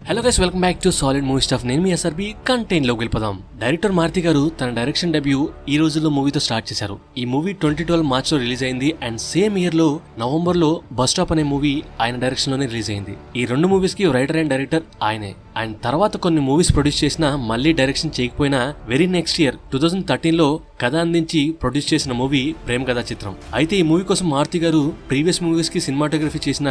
Hello guys, welcome back to solid movie stuff. నేను మీ SRB content లోకి వెళ్ళిపోదాం. Director Maruti గారు తన డైరెక్షన్ డెబ్యూ ఈ రోజుల్లో మూవీతో స్టార్ట్ చేశారు. ఈ మూవీ 2012 మార్చ్ లో రిలీజ్ అయింది అండ్ సేమ్ ఇయర్ లో నవంబర్ లో బస్ స్టాప్ అనే మూవీ ఆయన డైరెక్షన్ లోనే రిలీజ్ అయింది. ఈ రెండు మూవీస్ కి రైటర్ అండ్ డైరెక్టర్ ఆయనే. అండ్ తర్వాత కొన్ని మూవీస్ ప్రొడ్యూస్ చేసినా మళ్ళీ డైరెక్షన్ చేయకపోయినా వెరీ నెక్స్ట్ ఇయర్ 2013 లో కథ అందించి ప్రొడ్యూస్ చేసిన మూవీ ప్రేమ కథా చిత్రం. అయితే ఈ మూవీ కోసం మారుతి గారు ప్రీవియస్ మూవీస్ కి సినిమాటోగ్రఫీ చేసిన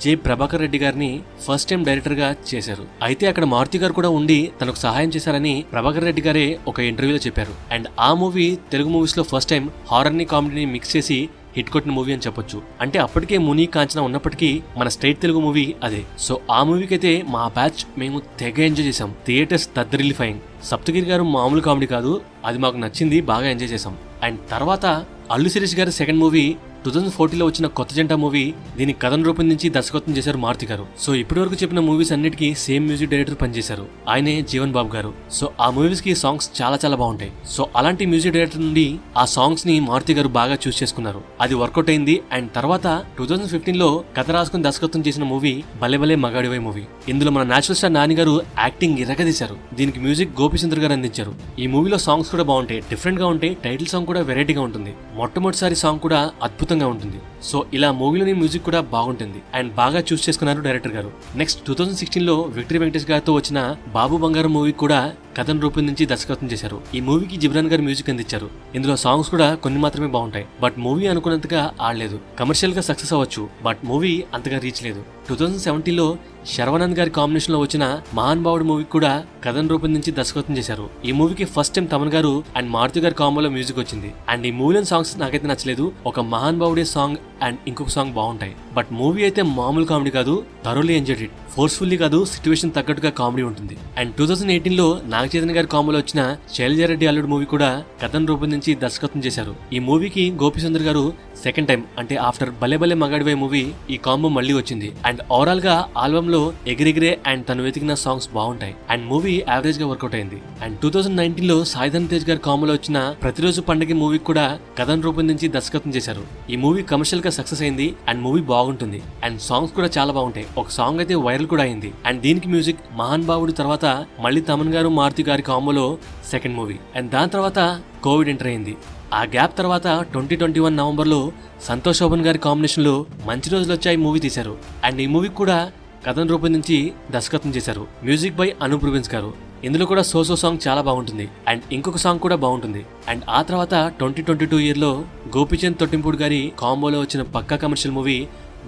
జె ప్రభాకర్ రెడ్డి గారిని ఫస్ట్ టైం డైరెక్టర్ గా చేశారు. అయితే అక్కడ మారుతి గారు కూడా ఉండి తనకు సహాయం చేశారని ప్రభాకర్ రెడ్డి గారే ఒక ఇంటర్వ్యూలో చెప్పారు. అండ్ ఆ మూవీ తెలుగు మూవీస్ లో ఫస్ట్ టైం హారర్ ని కామెడీని మిక్స్ చేసి హిట్ కొట్టిన మూవీ అని చెప్పొచ్చు. అంటే అప్పటికే ముని కాంచన ఉన్నప్పటికీ మన స్టేట్ తెలుగు మూవీ అదే. సో ఆ మూవీకి అయితే మా బ్యాచ్ మేము తెగ ఎంజాయ్ చేసాం. థియేటర్స్ దద్దరిల్లిఫైయింగ్. సప్తగిరి గారు మామూలు కామెడీ కాదు, అది మాకు నచ్చింది, బాగా ఎంజాయ్ చేసాం. అండ్ తర్వాత అల్లు శిరీష్ గారి సెకండ్ మూవీ 2014 లో వచ్చిన కొత్త జంట మూవీ, దీని కథను రూపొందించి దర్శకత్వం చేశారు మారుతి గారు. సో ఇప్పటి వరకు చెప్పిన మూవీస్ అన్నిటికీ సేమ్ మ్యూజిక్ డైరెక్టర్ పనిచేశారు, ఆయనే జీవన్ బాబు గారు. సో ఆ మూవీస్ కి సాంగ్స్ చాలా చాలా బాగుంటాయి. సో అలాంటి మ్యూజిక్ డైరెక్టర్ నుండి ఆ సాంగ్స్ ని మారుతి గారు బాగా చూస్ చేసుకున్నారు. అది వర్కౌట్ అయింది. అండ్ తర్వాత 2015 లో కథ రాసుకుని దర్శకత్వం చేసిన మూవీ భలే భలే మగాడివై మూవీ. ఇందులో మన నేచురల్ స్టార్ నాని గారు యాక్టింగ్ ఇరగదీశారు. దీనికి మ్యూజిక్ గోపిచంద్ర గారు అందించారు. ఈ మూవీలో సాంగ్స్ కూడా బాగుంటాయి, డిఫరెంట్ గా ఉంటాయి. టైటిల్ సాంగ్ కూడా వెరైటీగా ఉంటుంది. మొట్టమొదటిసారి సాంగ్ కూడా అద్భుతంగా ఉంటుంది. సో ఇలా మూవీలోని మ్యూజిక్ కూడా బాగుంటుంది అండ్ బాగా చూస్ చేసుకున్నారు డైరెక్టర్ గారు. నెక్స్ట్ 2016 లో విక్టరీ వెంకటేష్ గారితో వచ్చిన బాబు బంగారం మూవీ కూడా కథను రూపొందించి దర్శకత్వం చేశారు. ఈ మూవీకి జిబ్రాన్ గారు మ్యూజిక్ అందించారు. ఇందులో సాంగ్స్ కూడా కొన్ని మాత్రమే బాగుంటాయి. బట్ మూవీ అనుకున్నంతగా ఆడలేదు. కమర్షియల్ గా సక్సెస్ అవ్వచ్చు, బట్ మూవీ అంతగా రీచ్ లేదు. 2017 లో శర్వానంద్ గారి కాంబినేషన్ లో వచ్చిన మహాన్ బావుడు మూవీ కూడా కథను రూపొందించి దర్శకత్వం చేశారు. ఈ మూవీకి ఫస్ట్ టైం తమన్ గారు అండ్ మారుతి గారి కాంబోలో మ్యూజిక్ వచ్చింది. అండ్ ఈ మూవీలోని సాంగ్స్ నాకైతే నచ్చలేదు. ఒక మహాన్ బావుడే సాంగ్ అండ్ ఇంకొక సాంగ్ బాగుంటాయి. బట్ మూవీ అయితే మామూలు కామెడీ కాదు, థరోలీ ఎంజాయ్డ్ ఇట్. ఫోర్స్ఫుల్లీ కాదు, సిచ్యువేషన్ తగ్గట్టుగా కామెడీ ఉంటుంది. అండ్ 2018 లో నాగ చైతన్య గారి కాంబోలో వచ్చిన శైలజారెడ్డి అల్లుడు మూవీ కూడా కథను రూపొందించి దర్శకత్వం చేశారు. ఈ మూవీకి గోపిచంద్ర గారు సెకండ్ టైం, అంటే ఆఫ్టర్ భలే భలే మగాడివై మూవీ ఈ కాంబో మళ్ళీ వచ్చింది. అండ్ ఓవరాల్ గా ఆల్బమ్ లో ఎగిరెగిరే అండ్ తను వెతికిన సాంగ్స్ బాగుంటాయి. అండ్ మూవీ యావరేజ్ గా వర్కౌట్ అయింది. అండ్ 2019 లో సాయిధన్ తేజ్ గారి కాంబోలో వచ్చిన ప్రతిరోజు పండుగ మూవీ కూడా కథను రూపొందించి దర్శకత్వం చేశారు. ఈ మూవీ కమర్షియల్ గా సక్సెస్ అయింది అండ్ మూవీ బాగుంటుంది. అండ్ సాంగ్స్ కూడా చాలా బాగుంటాయి. ఒక సాంగ్ అయితే వైరల్ కూడా అయింది. అండ్ దీనికి మ్యూజిక్ మహాన్ బావుడు తర్వాత మళ్ళీ తమన్ గారు మారుతి గారి కాంబోలో సెకండ్ మూవీ. అండ్ దాని తర్వాత కోవిడ్ ఎంటర్ అయింది. ఆ గ్యాప్ తర్వాత 2021 నవంబర్ లో సంతోష్ శోభన్ గారి కాంబినేషన్ లో మంచి రోజులు వచ్చాయి మూవీ తీశారు. అండ్ ఈ మూవీ కూడా కథను రూపొందించి దర్శకత్వం చేశారు. మ్యూజిక్ బై అనూప్ రూబెన్స్ గారు. ఇందులో కూడా సోసో సాంగ్ చాలా బాగుంటుంది అండ్ ఇంకొక సాంగ్ కూడా బాగుంటుంది. అండ్ ఆ తర్వాత 2022 ఇయర్ లో గోపిచంద్ తొట్టింపూడి గారి కాంబోలో వచ్చిన పక్కా commercial movie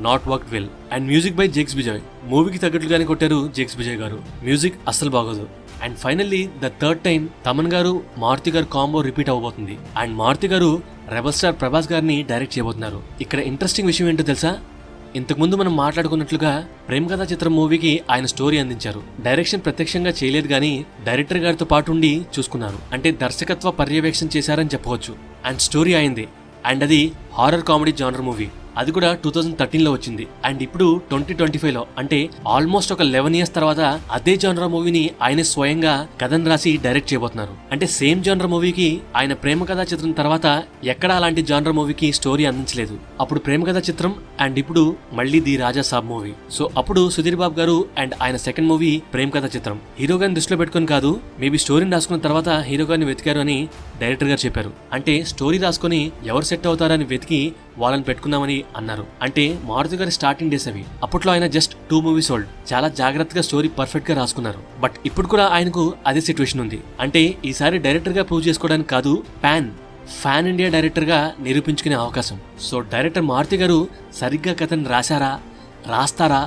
not work well. And music by Jakes Bejoy. మూవీకి తగ్గట్టుగానే కొట్టారు జెక్స్ బిజాయ్ గారు. మ్యూజిక్ అస్సలు బాగోదు. And finally the third time Thaman గారు మారుతి గారు కాంబో రిపీట్ అవబోతుంది. అండ్ మారుతి గారు రెబల్ స్టార్ ప్రభాస్ గారిని డైరెక్ట్ చేయబోతున్నారు. ఇక్కడ ఇంట్రెస్టింగ్ విషయం ఏంటో తెలుసా? ఇంతకుముందు మనం మాట్లాడుకున్నట్లుగా ప్రేమ కథా చిత్రం మూవీకి ఆయన స్టోరీ అందించారు. డైరెక్షన్ ప్రత్యక్షంగా చేయలేదు గానీ డైరెక్టర్ గారితో పాటు ఉండి చూసుకున్నారు. అంటే దర్శకత్వ పర్యవేక్షణ చేశారని చెప్పవచ్చు. అండ్ స్టోరీ అయింది. అండ్ అది హారర్ కామెడీ జానర్ మూవీ. అది కూడా 2013 లో వచ్చింది. అండ్ ఇప్పుడు 2025 లో, అంటే ఆల్మోస్ట్ ఒక 11 ఇయర్స్ తర్వాత అదే జానర్ మూవీని ఆయన స్వయంగా కథను రాసి డైరెక్ట్ చేయబోతున్నారు. అంటే సేమ్ జానర్ మూవీకి ఆయన ప్రేమ కథా చిత్రం తర్వాత ఎక్కడ అలాంటి జానర్ మూవీకి స్టోరీ అందించలేదు. అప్పుడు ప్రేమ కథా చిత్రం అండ్ ఇప్పుడు మళ్ళీ the Raja Saab movie. So అప్పుడు సుధీర్ బాబు గారు అండ్ ఆయన సెకండ్ మూవీ ప్రేమ కథా చిత్రం. హీరో గారిని దృష్టిలో పెట్టుకుని కాదు, మేబీ స్టోరీని రాసుకున్న తర్వాత హీరో గారిని వెతికారు అని డైరెక్టర్ గారు చెప్పారు. అంటే స్టోరీ రాసుకుని ఎవరు సెట్ అవుతారని వెతికి వాళ్ళని పెట్టుకుందామని అన్నారు. అంటే మారుతి గారి స్టార్టింగ్ డేస్ అవి. అప్పట్లో ఆయన జస్ట్ 2 మూవీస్ ఓల్డ్. చాలా జాగ్రత్తగా స్టోరీ పర్ఫెక్ట్ గా రాసుకున్నారు. బట్ ఇప్పుడు కూడా ఆయనకు అదే సిచ్యువేషన్ ఉంది. అంటే ఈసారి డైరెక్టర్ గా ప్రూవ్ చేసుకోవడానికి కాదు, ఫ్యాన్ ఇండియా డైరెక్టర్ గా నిరూపించుకునే అవకాశం. సో డైరెక్టర్ మారుతి గారు సరిగ్గా కథను రాస్తారా,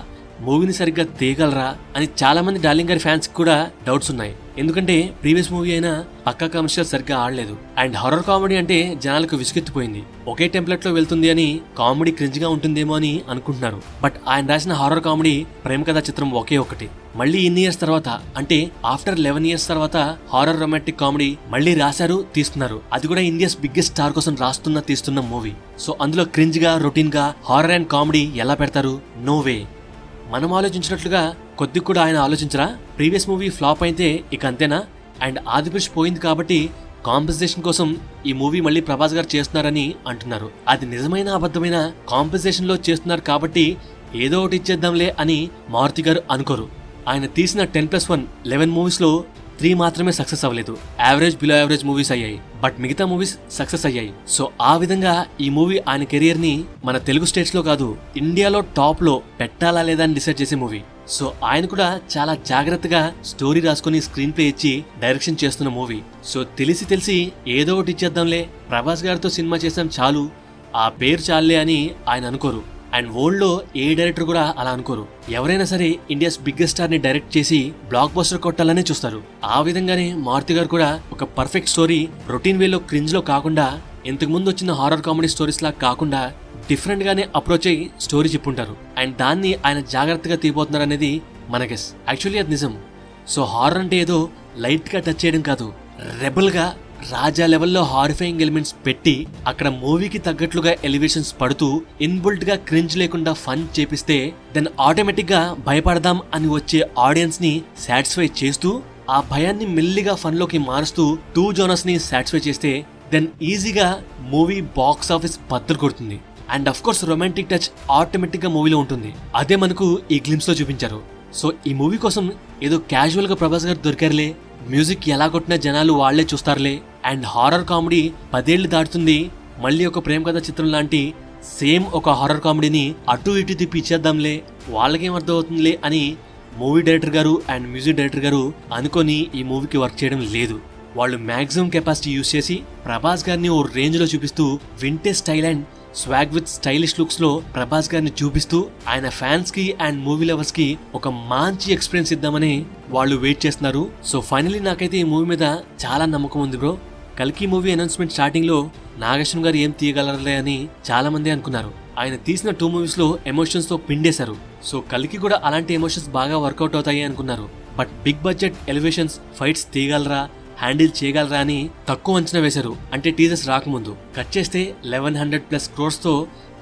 మూవీని సరిగ్గా తీయగలరా అని చాలా మంది డార్లింగ్ గారి ఫ్యాన్స్ కూడా డౌట్స్ ఉన్నాయి. ఎందుకంటే ప్రీవియస్ మూవీ అయినా పక్కా కమర్షియల్ సరిగ్గా ఆడలేదు. అండ్ హారర్ కామెడీ అంటే జనాలకు విసుగెత్తిపోయింది. ఒకే టెంప్లెట్ లో వెళ్తుంది అని, కామెడీ క్రింజ్ గా ఉంటుందేమో అని అనుకుంటున్నారు. బట్ ఆయన రాసిన హారర్ కామెడీ ప్రేమ కథా చిత్రం ఒకే ఒకటి. మళ్ళీ ఇన్ని ఇయర్స్ తర్వాత, అంటే ఆఫ్టర్ 11 ఇయర్స్ తర్వాత హారర్ రొమాంటిక్ కామెడీ మళ్ళీ రాశారు, తీస్తున్నారు. అది కూడా ఇండియాస్ బిగ్గెస్ట్ స్టార్ కోసం తీస్తున్న మూవీ. సో అందులో క్రింజ్ గా, రొటీన్ గా హారర్ అండ్ కామెడీ ఎలా పెడతారు? No way. మనం ఆలోచించినట్లుగా కొద్ది కూడా ఆయన ఆలోచించరా? ప్రీవియస్ మూవీ ఫ్లాప్ అయితే ఇక అంతేనా? అండ్ ఆదిపురుష్ పోయింది కాబట్టి కాంపెన్సేషన్ కోసం ఈ మూవీ మళ్ళీ ప్రభాస్ గారు చేస్తున్నారని అంటున్నారు. అది నిజమైన అబద్ధమైన కాంపెన్సేషన్ లో చేస్తున్నారు కాబట్టి ఏదో ఒకటి ఇచ్చేద్దాంలే అని మారుతి గారు అనుకోరు. ఆయన తీసిన 10+1 11 మూవీస్ లో 3 మాత్రమే సక్సెస్ అవ్వలేదు. యావరేజ్ బిలో యావరేజ్ మూవీస్ అయ్యాయి. బట్ మిగతా మూవీస్ సక్సెస్ అయ్యాయి. సో ఆ విధంగా ఈ మూవీ ఆయన కెరియర్ ని మన తెలుగు స్టేట్స్ లో కాదు, ఇండియాలో టాప్ లో పెట్టాలా లేదా అని డిసైడ్ చేసే మూవీ. సో ఆయన కూడా చాలా జాగ్రత్తగా స్టోరీ రాసుకుని స్క్రీన్ ప్లే ఇచ్చి డైరెక్షన్ చేస్తున్న మూవీ. సో తెలిసి ఏదో ఒకటి ఇచ్చేద్దాంలే, ప్రభాస్ గారితో సినిమా చేసాం చాలు, ఆ పేరు చాలే అని ఆయన అనుకోరు. అండ్ వరల్డ్ లో ఏ డైరెక్టర్ కూడా అలా అనుకోరు. ఎవరైనా సరే ఇండియాస్ బిగ్గెస్ట్ స్టార్ ని డైరెక్ట్ చేసి బ్లాక్ బస్టర్ కొట్టాలనే చూస్తారు. ఆ విధంగానే మారుతి గారు కూడా ఒక పర్ఫెక్ట్ స్టోరీ రొటీన్ వేలో క్రింజ్ లో కాకుండా, ఇంతకు ముందు వచ్చిన హారర్ కామెడీ స్టోరీస్ లా కాకుండా డిఫరెంట్ గానే అప్రోచ్ అయ్యి స్టోరీ చెప్పుంటారు. అండ్ దాన్ని ఆయన జాగ్రత్తగా తీయబోతున్నారు అనేది మన గెస్. యాక్చువల్లీ అది నిజం. సో హారర్ అంటే ఏదో లైట్ గా టచ్ చేయడం కాదు, రెబల్ గా రాజా లెవెల్లో హారిఫైయింగ్ ఎలిమెంట్స్ పెట్టి అక్కడ మూవీకి తగ్గట్లుగా ఎలివేషన్స్ పడుతూ ఇన్బుల్ట్ గా క్రింజ్ లేకుండా ఫన్ చేపిస్తే దెన్ ఆటోమేటిక్ గా భయపడదాం అని వచ్చే ఆడియన్స్ ని సాటిస్ఫై చేస్తూ ఆ భయాన్ని మెల్లిగా ఫన్ లోకి మారుస్తూ 2 జోనర్స్ ని సాటిస్ఫై చేస్తే దెన్ ఈజీగా మూవీ బాక్స్ ఆఫీస్ బద్దలు కొడుతుంది. And of course romantic touch automatic గా మూవీలో ఉంటుంది. అదే మనకు ఈ గ్లిమ్స్ లో చూపించారు. సో ఈ మూవీ కోసం ఏదో క్యాజువల్ గా ప్రభాస్ గారు దొరికారులే, మ్యూజిక్ ఎలా కొట్టినా జనాలు వాళ్లే చూస్తారులే, అండ్ హారర్ కామెడీ 10 ఏళ్లు దాటుతుంది, మళ్ళీ ఒక ప్రేమ కథ చిత్రం లాంటి సేమ్ ఒక హారర్ కామెడీని అటు ఇటు తిప్పి ఇచ్చేద్దాంలే, వాళ్ళకేం అర్థం అవుతుందిలే అని మూవీ డైరెక్టర్ గారు అండ్ మ్యూజిక్ డైరెక్టర్ గారు అనుకొని ఈ మూవీకి వర్క్ చేయడం లేదు. వాళ్ళు మాక్సిమం కెపాసిటీ యూజ్ చేసి ప్రభాస్ గారిని ఓ రేంజ్ లో చూపిస్తూ vintage style and swag with stylish looks లో ప్రభాస్ గారిని చూపిస్తూ ఆయన ఫ్యాన్స్ కి అండ్ మూవీ లవర్స్ కి ఒక మంచి ఎక్స్పీరియన్స్ ఇద్దామని వాళ్ళు వెయిట్ చేస్తున్నారు. సో ఫైనలీ నాకైతే ఈ మూవీ మీద చాలా నమ్మకం ఉంది బ్రో. కల్కి మూవీ అనౌన్స్మెంట్ స్టార్టింగ్ లో నాగేశ్వరం గారు ఏం తీయగలరులే అని చాలా మంది అనుకున్నారు. ఆయన తీసిన 2 మూవీస్ లో ఎమోషన్స్ తో పిండేశారు. సో కల్కి కూడా అలాంటి ఎమోషన్స్ బాగా వర్కౌట్ అవుతాయి అనుకున్నారు. But big budget elevations fights తీయగలరా, హ్యాండిల్ చేయగలరా అని తక్కువ అంచనా వేశారు. అంటే టీజర్స్ రాకముందు కట్ చేస్తే 1100+ crores తో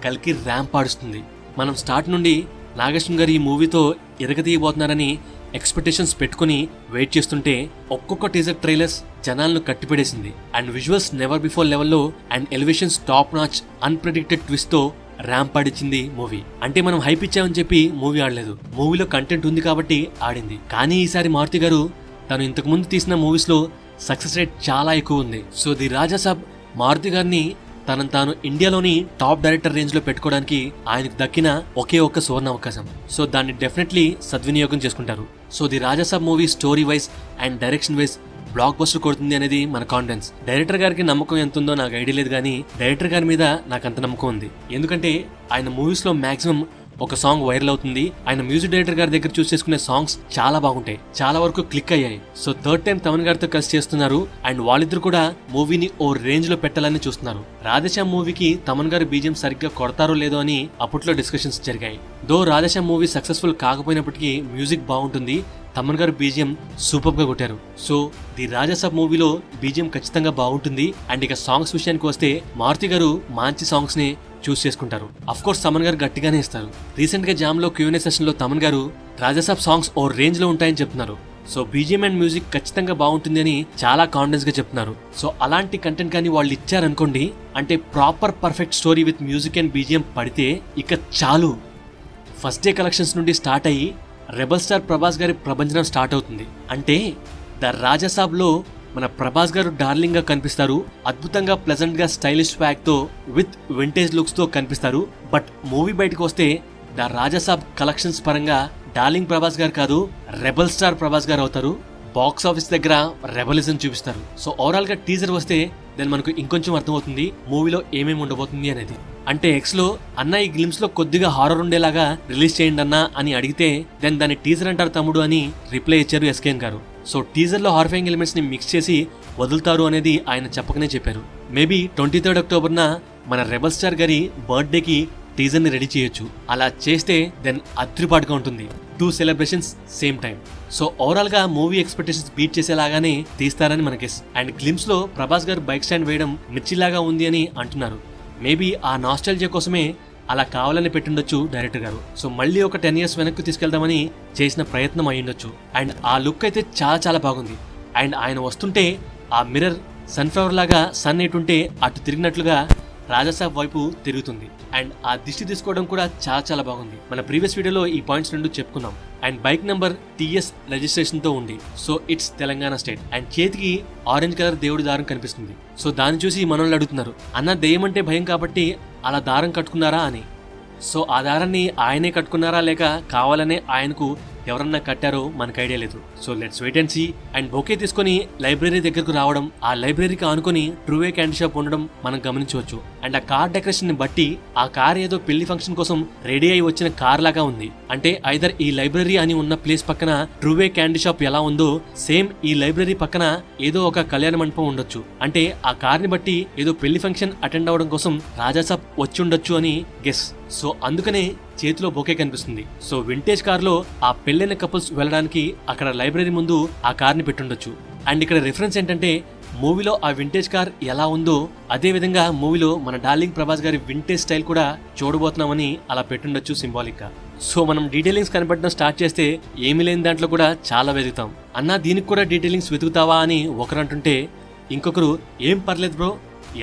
కల్కి ర్యాంప్ ఆడుస్తుంది. మనం స్టార్ట్ నుండి నాగేశ్వరం గారు ఈ మూవీతో ఎరగతీయబోతున్నారని ఎక్స్పెక్టేషన్స్ పెట్టుకుని వెయిట్ చేస్తుంటే ఒక్కొక్క టీజర్ ట్రైలర్స్ జనాలను కట్టిపడేసింది. అండ్ విజువల్స్ నెవర్ బిఫోర్ లెవెల్లో and elevations top notch unpredicted twist తో ర్యాంప్ ఆడిచ్చింది మూవీ. అంటే మనం హైప్ ఇచ్చామని చెప్పి మూవీ ఆడలేదు, మూవీలో కంటెంట్ ఉంది కాబట్టి ఆడింది. కానీ ఈసారి మారుతి గారు తను ఇంతకు ముందు తీసిన మూవీస్ లో సక్సెస్ రేట్ చాలా ఎక్కువ ఉంది. సో ది రాజా సాబ్ మారుతి గారిని తనను తాను ఇండియాలోని టాప్ డైరెక్టర్ రేంజ్ లో పెట్టుకోవడానికి ఆయనకు దక్కిన ఒకే ఒక్క సువర్ణ అవకాశం. సో దాన్ని డెఫినెట్లీ సద్వినియోగం చేసుకుంటారు. So the Raja Saab movie story wise and direction wise block buster కొడుతుంది అనేది మన కాన్ఫిడెన్స్. డైరెక్టర్ గారికి నమ్మకం ఎంత ఉందో నాకు ఐడియా లేదు, కానీ డైరెక్టర్ గారి మీద నాకు అంత నమ్మకం ఉంది. ఎందుకంటే ఆయన మూవీస్ లో మాక్సిమం ఒక సాంగ్ వైరల్ అవుతుంది. ఆయన మ్యూజిక్ డైరెక్టర్ గారి దగ్గర చూస్ చేసుకునే సాంగ్స్ చాలా బాగుంటాయి, చాలా వరకు క్లిక్ అయ్యాయి. సో 3rd టైం తమన్ గారితో కలిసి చేస్తున్నారు. అండ్ వాళ్ళిద్దరు కూడా మూవీని ఓ రేంజ్ లో పెట్టాలని చూస్తున్నారు. రాధేశ్యామ్ మూవీకి తమన్ గారు బీజిఎం సరిగ్గా కొడతారో లేదో అని అప్పట్లో డిస్కషన్స్ జరిగాయి. దో రాధేశ్యామ్ మూవీ సక్సెస్ఫుల్ కాకపోయినప్పటికీ మ్యూజిక్ బాగుంటుంది, తమన్ గారు బీజిఎం సూపర్ గా కొట్టారు. సో ది రాజాసాబ్ మూవీలో బీజిఎం ఖచ్చితంగా బాగుంటుంది. అండ్ ఇక సాంగ్స్ విషయానికి వస్తే మారుతి గారు మంచి సాంగ్స్ ని చూస్ చేసుకుంటారు. అఫ్ కోర్స్ తమన్ గారు గట్టిగానే ఇస్తారు. రీసెంట్ గా జామ్ లో Q&A సెషన్ లో తమన్ గారు రాజాసాబ్ సాంగ్స్ ఓ రేంజ్ లో ఉంటాయని చెప్తున్నారు. సో బీజిఎం అండ్ మ్యూజిక్ ఖచ్చితంగా బాగుంటుంది అని చాలా కాన్ఫిడెన్స్ గా చెప్తున్నారు. సో అలాంటి కంటెంట్ కానీ వాళ్ళు ఇచ్చారనుకోండి, అంటే proper perfect story with music and BGM పడితే ఇక చాలు. ఫస్ట్ డే కలెక్షన్స్ నుండి స్టార్ట్ అయ్యి రెబల్ స్టార్ ప్రభాస్ గారి ప్రభంజనం స్టార్ట్ అవుతుంది. అంటే ద రాజాసాబ్ లో మన ప్రభాస్ గారు డార్లింగ్ గా కనిపిస్తారు. అద్భుతంగా ప్లెజెంట్ గా స్టైలిష్ ప్యాక్ తో విత్ వింటేజ్ లుక్స్ తో కనిపిస్తారు. బట్ మూవీ బయటకు వస్తే ద రాజాసాబ్ కలెక్షన్స్ పరంగా డార్లింగ్ ప్రభాస్ గారు కాదు, రెబల్ స్టార్ ప్రభాస్ గారు అవుతారు. బాక్స్ ఆఫీస్ దగ్గర రెబలిజం చూపిస్తారు. సో ఓవరాల్ గా టీజర్ వస్తే దెన్ మనకు ఇంకొంచెం అర్థమవుతుంది మూవీలో ఏమేమి ఉండబోతుంది అనేది. అంటే ఎక్స్ లో అన్న ఈ గ్లిమ్స్ లో కొద్దిగా హారర్ ఉండేలాగా రిలీజ్ చేయండి అన్నా అని అడిగితే దెన్ దాన్ని టీజర్ అంటారు తమ్ముడు అని రిప్లై ఇచ్చారు ఎస్కేఎన్ గారు. సో టీజర్ లో హారిఫైయింగ్ ఎలిమెంట్స్ ని మిక్స్ చేసి వదులుతారు అనేది ఆయన చెప్పకనే చెప్పారు. మేబీ 23rd అక్టోబర్న మన రెబల్ స్టార్ గారి బర్త్డేకి టీజర్ ని రెడీ చేయొచ్చు. అలా చేస్తే దెన్ అద్రిపాటుగా ఉంటుంది. 2 celebrations same time. So overall గా మూవీ ఎక్స్పెక్టేషన్స్ బీట్ చేసేలాగానే తీస్తారని మన గెస్. అండ్ గ్లిమ్స్ లో ప్రభాస్ గారు బైక్ స్టాండ్ వేయడం మిర్చిలాగా ఉంది అని అంటున్నారు. మేబీ ఆ నాస్టాల్జియా కోసమే అలా కావాలని పెట్టుండొచ్చు డైరెక్టర్ గారు. సో మళ్ళీ ఒక 10 years వెనక్కి తీసుకెళ్దామని చేసిన ప్రయత్నం అయ్యుండొచ్చు. అండ్ ఆ లుక్ అయితే చాలా చాలా బాగుంది. అండ్ ఆయన వస్తుంటే ఆ మిర్రర్ సన్ఫ్లవర్ లాగా సన్ ఎటుంటే అటు తిరిగినట్లుగా రాజాసాబ్ వైపు తిరుగుతుంది. అండ్ ఆ దిష్టి తీసుకోవడం కూడా చాలా బాగుంది. మన ప్రీవియస్ వీడియోలో ఈ పాయింట్స్ రెండు చెప్పుకున్నాం. And bike number TS registration తో ఉంది. So it's Telangana state. And చేతికి ఆరెంజ్ కలర్ దేవుడి దారం కనిపిస్తుంది. సో దాన్ని చూసి మనోళ్ళు అడుగుతున్నారు, అన్న దెయ్యం అంటే భయం కాబట్టి అలా దారం కట్టుకున్నారా అని. సో ఆ దారాన్ని ఆయనే కట్టుకున్నారా లేక కావాలనే ఆయనకు ఎవరన్నా కట్టారో మనకు ఐడియా లేదు. So let's wait and see. And bouquet తీసుకుని లైబ్రరీ దగ్గరకు రావడం, ఆ లైబ్రరీకి ఆనుకొని ట్రూవే క్యాండీ షాప్ ఉండడం మనం గమనించవచ్చు. అండ్ ఆ కార్ డెకరేషన్ ని బట్టి ఆ కార్ ఏదో పెళ్లి ఫంక్షన్ కోసం రెడీ అయి వచ్చిన కార్ లాగా ఉంది. అంటే ఐదర్ ఈ లైబ్రరీ అని ఉన్న ప్లేస్ పక్కన ట్రూవే క్యాండీ షాప్ ఎలా ఉందో సేమ్ ఈ లైబ్రరీ పక్కన ఏదో ఒక కళ్యాణ మండపం ఉండొచ్చు. అంటే ఆ కార్ ని బట్టి ఏదో పెళ్లి ఫంక్షన్ అటెండ్ అవడం కోసం రాజాసాబ్ వచ్చి ఉండొచ్చు అని గెస్. సో అందుకనే చేతిలో బొకే కనిపిస్తుంది. సో వింటేజ్ కార్ లో ఆ పెళ్లైన కపుల్స్ వెళ్ళడానికి అక్కడ లైబ్రరీ ముందు ఆ కార్ ని పెట్టుండొచ్చు. అండ్ ఇక్కడ రిఫరెన్స్ ఏంటంటే మూవీలో ఆ వింటేజ్ కార్ ఎలా ఉందో అదే విధంగా మూవీలో మన డార్లింగ్ ప్రభాస్ గారి వింటేజ్ స్టైల్ కూడా చూడబోతున్నామని అలా పెట్టుండొచ్చు సింబాలిక్ గా. సో మనం డీటెయిలింగ్స్ కనిపెట్టడం స్టార్ట్ చేస్తే ఏమీ లేని దాంట్లో కూడా చాలా వెతుకుతాం. అన్నా దీనికి కూడా డీటెయిలింగ్స్ వెతుకుతావా అని ఒకరు అంటుంటే ఇంకొకరు ఏం పర్లేదు బ్రో,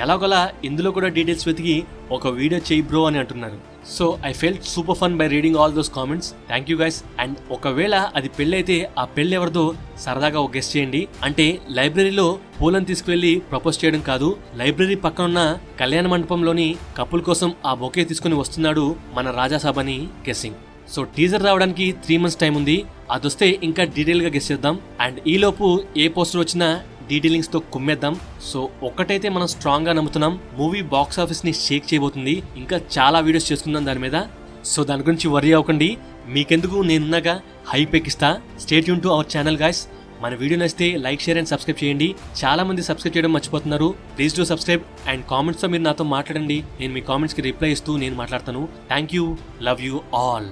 ఎలాగోలా ఇందులో కూడా డీటెయిల్స్ వెతికి ఒక వీడియో చేయి బ్రో అని అంటున్నారు. So I felt super fun by reading all those comments. Thank you guys. And ఒకవేళ అది పెళ్లి అయితే ఆ పెళ్లి ఎవరిదో సరదాగా ఒక గెస్ చేయండి. అంటే లైబ్రరీలో పూలను తీసుకువెళ్లి ప్రపోజ్ చేయడం కాదు, లైబ్రరీ పక్కన ఉన్న కళ్యాణ మండపంలోని కపుల్ కోసం ఆ బొకే తీసుకుని వస్తున్నాడు మన రాజాసాబ్ అని గెస్సింగ్. సో టీజర్ రావడానికి 3 months టైం ఉంది. అదొస్తే ఇంకా డీటెయిల్ గా గెస్ చేద్దాం. అండ్ ఈలోపు ఏ పోస్టర్ వచ్చినా డీటెయిలింగ్స్ తో కుమ్మేద్దాం. సో ఒక్కటైతే మనం స్ట్రాంగ్ గా నమ్ముతున్నాం, మూవీ బాక్స్ ఆఫీస్ ని షేక్ చేయబోతుంది. ఇంకా చాలా వీడియోస్ చేసుకుందాం దాని మీద. సో దాని గురించి వర్రీ అవ్వకండి, మీకెందుకు నేనున్నాగా హైప్ ఎక్కిస్తా. Stay tune to our channel guys. మన వీడియో నచ్చితే లైక్, షేర్ అండ్ సబ్స్క్రైబ్ చేయండి. చాలా మంది సబ్స్క్రైబ్ చేయడం మర్చిపోతున్నారు. Please do subscribe. And comments తో మీరు నాతో మాట్లాడండి, నేను మీ కామెంట్స్ కి రిప్లై ఇస్తూ నేను మాట్లాడతాను. Thank you, love you all.